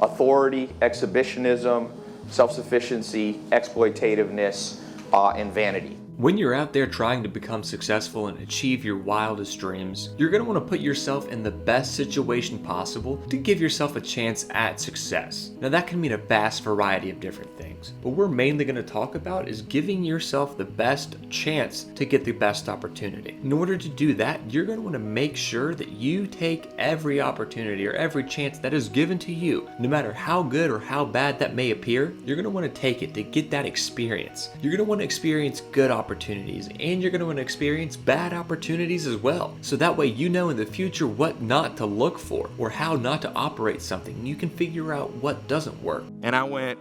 authority, exhibitionism, self-sufficiency, exploitativeness, and vanity. When you're out there trying to become successful and achieve your wildest dreams, you're going to want to put yourself in the best situation possible to give yourself a chance at success. Now that can mean a vast variety of different things. What we're mainly going to talk about is giving yourself the best chance to get the best opportunity. In order to do that, you're going to want to make sure that you take every opportunity or every chance that is given to you, no matter how good or how bad that may appear. You're going to want to take it to get that experience. You're going to want to experience good opportunities, and you're going to want to experience bad opportunities as well. So that way you know in the future what not to look for or how not to operate something. You can figure out what doesn't work. And I went,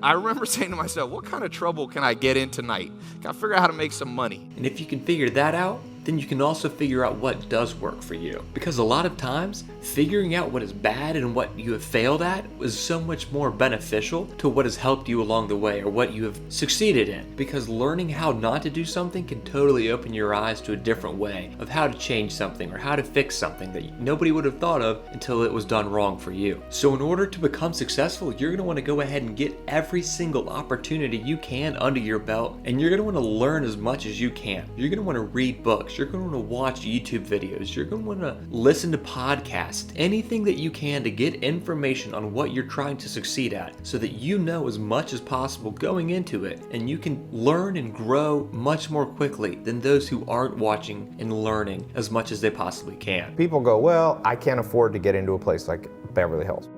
I remember saying to myself, what kind of trouble can I get in tonight? Can I figure out how to make some money? And if you can figure that out, then you can also figure out what does work for you. Because a lot of times, figuring out what is bad and what you have failed at is so much more beneficial to what has helped you along the way or what you have succeeded in. Because learning how not to do something can totally open your eyes to a different way of how to change something or how to fix something that nobody would have thought of until it was done wrong for you. So in order to become successful, you're going to want to go ahead and get every single opportunity you can under your belt, and you're going to want to learn as much as you can. You're going to want to read books. You're going to want to watch YouTube videos. You're going to want to listen to podcasts, anything that you can to get information on what you're trying to succeed at so that you know as much as possible going into it, and you can learn and grow much more quickly than those who aren't watching and learning as much as they possibly can. People go, well, I can't afford to get into a place like Beverly Hills.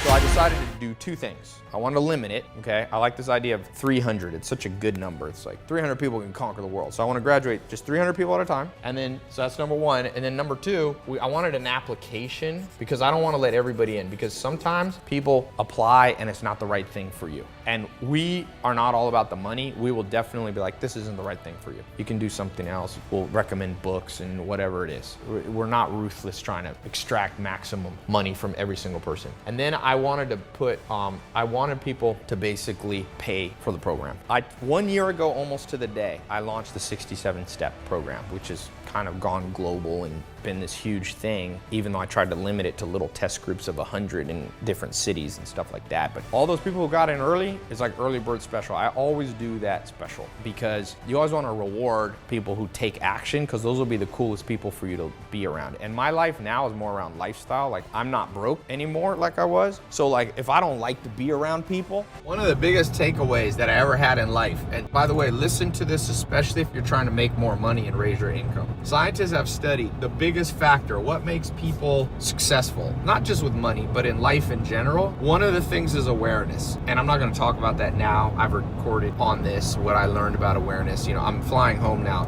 So I decided to do two things. I wanted to limit it, okay? I like this idea of 300. It's such a good number. It's like 300 people can conquer the world. So I want to graduate just 300 people at a time. And then, so that's number one. And then number two, I wanted an application because I don't want to let everybody in, because sometimes people apply and it's not the right thing for you. And we are not all about the money. We will definitely be like, this isn't the right thing for you. You can do something else. We'll recommend books and whatever it is. We're not ruthless trying to extract maximum money from every single person. And then I wanted to put, I wanted people to basically pay for the program. 1 year ago, almost to the day, I launched the 67-step program, which has kind of gone global and been this huge thing, even though I tried to limit it to little test groups of 100 in different cities and stuff like that. But all those people who got in early, it's like early bird special. I always do that special because you always want to reward people who take action, because those will be the coolest people for you to be around. And my life now is more around lifestyle. Like, I'm not broke anymore like I was. So like, if I don't like to be around people, one of the biggest takeaways that I ever had in life, and by the way, listen to this, especially if you're trying to make more money and raise your income. Scientists have studied the biggest factor, what makes people successful, not just with money, but in life in general. One of the things is awareness. And I'm not going to talk about that now. I've recorded on this what I learned about awareness. You know, I'm flying home now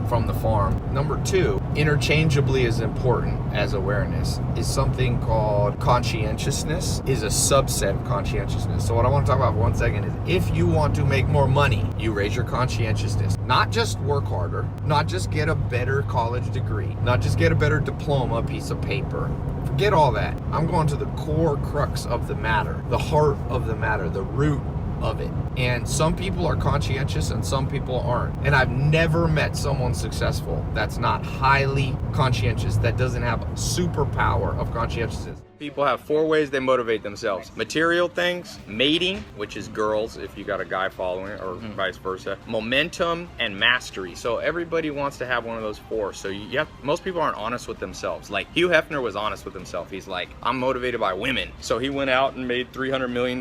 from the farm. Number two, interchangeably as important as awareness, is something called conscientiousness, is a subset of conscientiousness. So what I want to talk about for 1 second is, if you want to make more money, you raise your conscientiousness. Not just work harder, not just get a better college degree, not just get a better diploma, piece of paper. Forget all that. I'm going to the core crux of the matter, the heart of the matter, the root of it. And some people are conscientious and some people aren't. And I've never met someone successful that's not highly conscientious, that doesn't have a superpower of conscientiousness. People have 4 ways they motivate themselves. Material things, mating, which is girls if you got a guy following, or vice versa, momentum, and mastery. So everybody wants to have one of those 4. So most people aren't honest with themselves. Like Hugh Hefner was honest with himself. He's like, I'm motivated by women. So he went out and made $300 million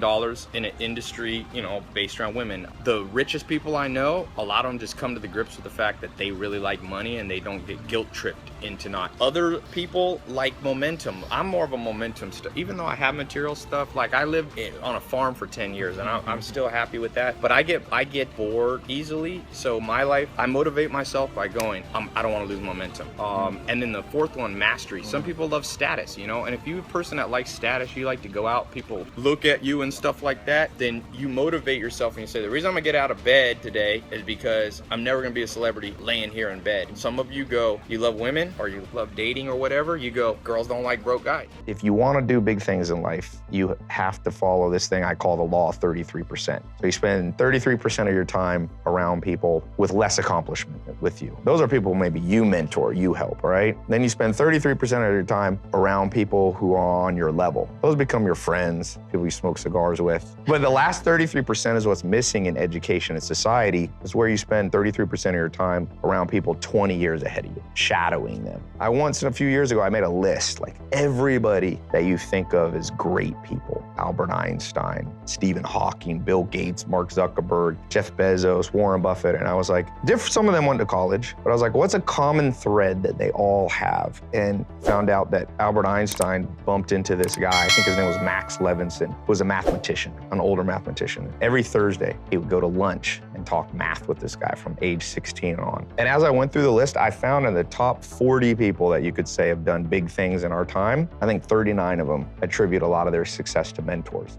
in an industry, you know, based around women. The richest people I know, a lot of them just come to the grips with the fact that they really like money and they don't get guilt tripped into not. Other people like momentum. I'm more of a momentum stuff. Even though I have material stuff, like I lived on a farm for 10 years and I'm still happy with that, but I get bored easily. So my life, I motivate myself by going, I don't want to lose momentum. And then the 4th one, mastery. Some people love status, you know, and if you're a person that likes status, you like to go out, people look at you and stuff like that, then you motivate yourself and you say, the reason I'm gonna get out of bed today is because I'm never gonna be a celebrity laying here in bed. Some of you go, you love women or you love dating or whatever, you go, girls don't like broke guys. If you want to do big things in life, you have to follow this thing I call the law of 33%. So you spend 33% of your time around people with less accomplishment with you. Those are people maybe you mentor, you help, right? Then you spend 33% of your time around people who are on your level. Those become your friends, people you smoke cigars with. But the last 33% is what's missing in education and society. It's where you spend 33% of your time around people 20 years ahead of you, shadowing them. A few years ago, I made a list, like everybody that you think of as great people. Albert Einstein, Stephen Hawking, Bill Gates, Mark Zuckerberg, Jeff Bezos, Warren Buffett. And I was like, some of them went to college, but I was like, what's a common thread that they all have? And found out that Albert Einstein bumped into this guy, I think his name was Max Levinson, who was a mathematician, an older mathematician. Every Thursday, he would go to lunch and talk math with this guy from age 16 on. And as I went through the list, I found in the top 40 people that you could say have done big things in our time, I think 39 of them attribute a lot of their success to mentors.